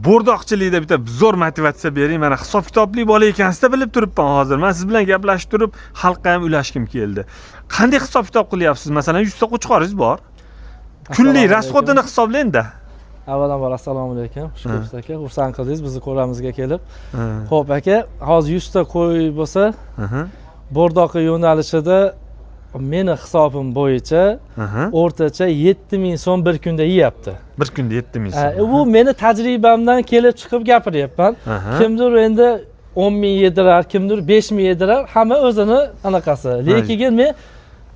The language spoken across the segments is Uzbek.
bo'rdoqchilikda bitta zo'r motivatsiya bering. Mana hisob kitobli bola ekansizda bilib turibman hozir. Men siz bilan gaplashib turib, xalqqa ham ulashgim keldi. Qanday hisob kitob qilyapsiz? Masalan, 100 ta qo'chqoringiz bor. Kunlik rasxodini hisoblang-da. Avvalambor assalomu alaykum. Xushxabar aka, xursand qildingiz bizni ko'ramizga kelib. Xo'p aka, hozir 100 ta qo'y bo'lsa, bo'rdoqi yo'nalishida meni hisobim bo'yicha o'rtacha 7000 so'm bir kunda yeyapti. Bir kunda 7000 so'm. Bu meni tajribamdan kelib chiqib gapiryapman. Kimdir endi 10.000 yedirar, kimdir 5.000 yedirar, hamma o'zini anaqasi. Lekin men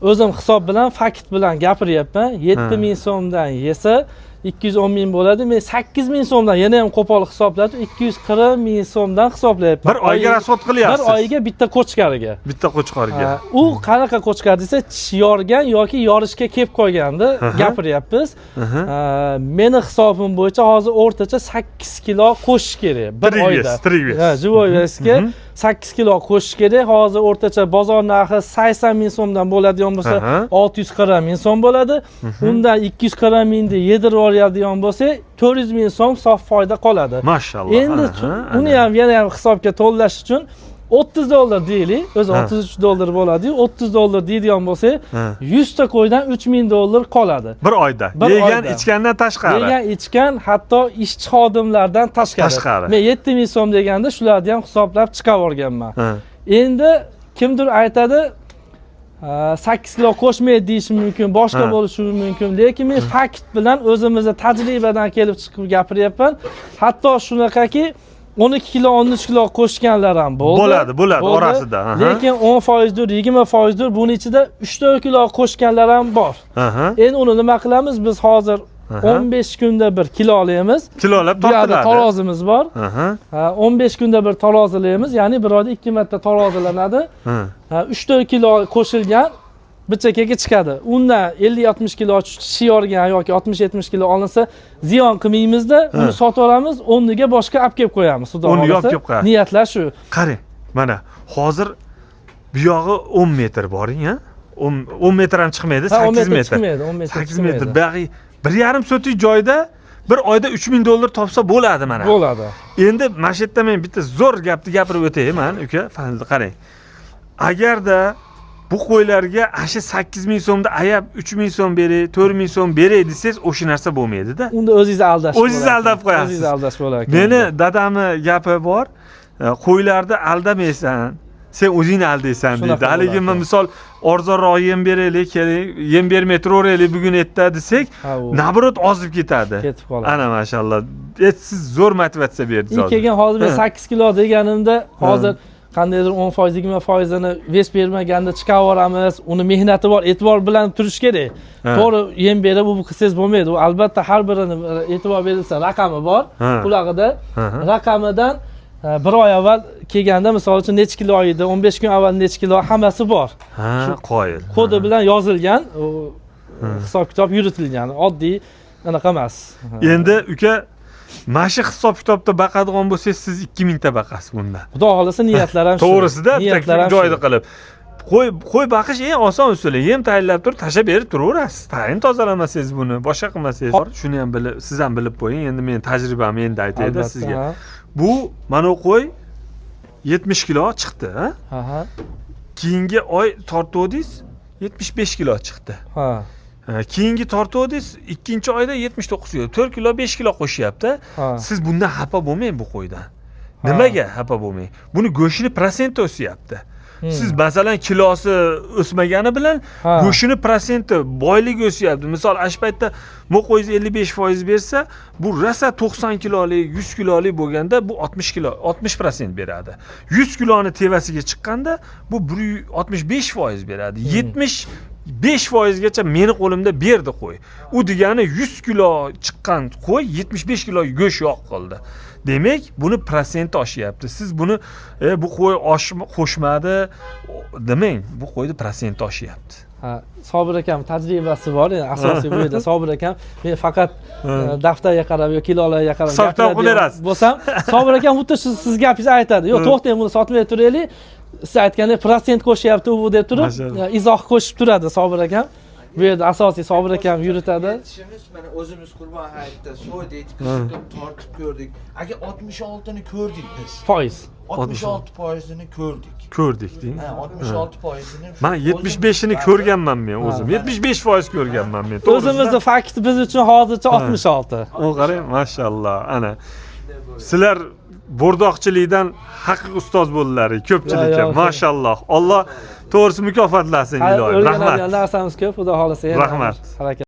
o'zim hisob bilan, fakt bilan gapiryapman. 7000 so'mdan yesa 210.000 bo'ladi. Men 8.000 so'mdan yana ham qo'pol hisoblatib 240.000 so'mdan hisoblayapman. Bir oyga rasxod qilyapsiz. Bir oyga bitta qo'chqariga. Bitta qo'chqariga. U qanaqa qo'chqar desa, tish yorgan yoki yorishga kelib qolganda gapiryapmiz. Meni hisobim bo'yicha hozir o'rtacha 8 kilo qo'shish kerak bir oyda. Ha, jivoy vesga 8 kilo qo'shish kerak. Hozir o'rtacha bozor narxi 80.000 so'mdan bo'ladigan bo'lsa, 640.000 so'm bo'ladi. Undan 240.000 ni yedirib oladigan bo'lsa, 400.000 so'm sof foyda qoladi. Mashalloh. Endi uni ham yana ham hisobga to'llash uchun $30 deylik, o'zi $33 bo'ladi-yu, $30 deydigan bo'lsa, 100 ta qo'ydan $3000 qoladi. Bir oyda. Yegan ichgandan tashqari. Yegan ichgan, hatto ishchi xodimlardan tashqari. Men 7000 so'm deganda shularni ham hisoblab chiqarib olganman. Endi kimdir aytadi, 8 kilo qo'shmaydi deyish mumkin, boshqa bo'lishi mumkin, lekin men fakt bilan o'zimizning tajribadan kelib chiqib gapiryapman. Hatto shunaqaki 12 kilo, 13 kilo qo'shganlar ham bo'ldi. Bo'ladi orasida. Lekin 10% dur, 20% dur, buning ichida 3-4 kilo qo'shganlar ham bor. Endi uni nima qilamiz? Biz hozir 15 kunda bir kilo olamiz. Kilolab tortiladi. Tarozimiz bor. 15 kunda bir tarozilaymiz, ya'ni bir oyda 2 marta tarozilanadi. 3-4 kilo qo'shilgan bir chekkaga chiqadi. Undan 50-60 kilo tishi yorgan yoki 60-70 kilo olinsa ziyon qilmaymizda, uni sotib olamiz, o'rniga boshqa olib kelib qo'yamiz. Uni olib kelib qo'yamiz. Niyatlar shu. Qarang, mana hozir bu yog'i 10 metr boring-a? 10 metr ham chiqmaydi, 8 metr. 8 metr. Bag'i 1,5 sotik joyda bir oyda $3000 topsa bo'ladi mana. Bo'ladi. Endi mana shu yerda men bitta zo'r gapni gapirib o'tayman, uka. Qarang. Agarda bu qo'ylarga asha 8000 so'mda ayab 3000 so'm beray, 4000 so'm beray desangiz, o'sha narsa bo'lmaydi-da. Unda o'zingizni aldash bo'ladi. O'zingizni aldab qo'yasiz. O'zingizni aldash bo'ladi. Meni dadamni gapi bor. Qo'ylarni aldamaysan, sen o'zingni aldaysan deydi. Haligi men misol arzonroq yem beraylik, yem bermay turaveraylik bugun erta desak, nabrot ozib ketadi. Ketib qoladi. Ana mashallah. Siz zo'r motivatsiya berdingiz hozir. Kelgan hozir men 8 kilo deganimda, hozir qandaydir 10%, 20%ni ves bermaganda chiqarib yuboramiz. Uni mehnati bor, e'tibor bilan turish kerak. To'g'ri, yem berib bu qilsangiz bo'lmaydi. U albatta har birini e'tibor berilsa raqami bor. Qulog'ida raqamidan bir oy avval kelganda, misol uchun necha kilo edi, 15 kun avval necha kilo, hammasi bor. Qoyil. Kodi bilan yozilgan, hisob kitob yuritilgan, oddiy anaqa emas. Endi uka, mana shu hisob kitobda baqadigan bo'lsangiz, siz 2000 ta baqasiz bunda. Xudo xolasa niyatlar ham shu. To'g'risida joyida qilib. Qo'y baqish eng oson usul. Yem tayyorlab turib, tashlab berib turaverasiz. Tayin tozalamasangiz buni, boshqa qilmasangiz, shuni ham bilib, siz ham bilib qo'ying. Endi men tajribamni endi aytayda sizga. Bu mana qo'y 70 kilo chiqdi, ha? Keyingi oy tortdingiz 75 kilo chiqdi. Ha. Keyingi tortdingiz, ikkinchi oyda 79 kilo, 4 kilo, 5 kilo qo'shyapti. Siz bundan xafa bo'lmang bu qo'ydan. Nimaga xafa bo'lmang? Buni go'shtini prosenti o'syapti. Siz masalan kilosi o'smagani bilan go'shtini prosenti, boyligi o'syapti. Misol ash paytda mo'qo'yingiz 55% bersa, bu rasa 90 kilolik, 100 kilolik bo'lganda bu 60 kilo, 60% beradi. 100 kiloni tevasiga chiqqanda bu 65% beradi. 75% gacha meni qo'limda berdi qo'y. U degani 100 kilo chiqqan qo'y 75 kilo go'sht yo'q qildi. Demak, buni prosenti oshyapti. Siz buni bu qo'y qo'shmadi demang, bu qo'yni prosenti oshyapti. Sobir akam tajribasi bor, asosiy bu yerda Sobir akam, men faqat daftarga qarab yoki kilolarga qarab gapiradigan bo'lsam, Sobir akam xuddi siz gapingizni aytadi. Yo'q, to'xtang, buni sotmay turaylik. Siz aytgandek prosent qo'shyapti u deb turib, izoh qo'shib turadi Sobir akam. Bu yerda asosiy Sobir akam yuritadi. Yetishimiz mana o'zimiz Qurbon hayitda so'ydik, qishqib tortib ko'rdik. Aka 66 ni ko'rdik biz. Foiz. 66%ni ko'rdik. Ko'rdik deng. Ha, 66%ni. Men 75'ini ko'rganman men o'zim. 75% ko'rganman men. O'zimizni fakt biz uchun hozircha 66. O qarang, mashalloh. Ana sizlar bo'rdoqchilikdan haqiqiy ustoz bo'ldilaring ko'pchilikka. Mashalloh. Alloh to'g'risi mukofotlasin ilohim. Rahmat. O'rganadigan narsamiz ko'p, xudo xolasa. Rahmat. Harakat.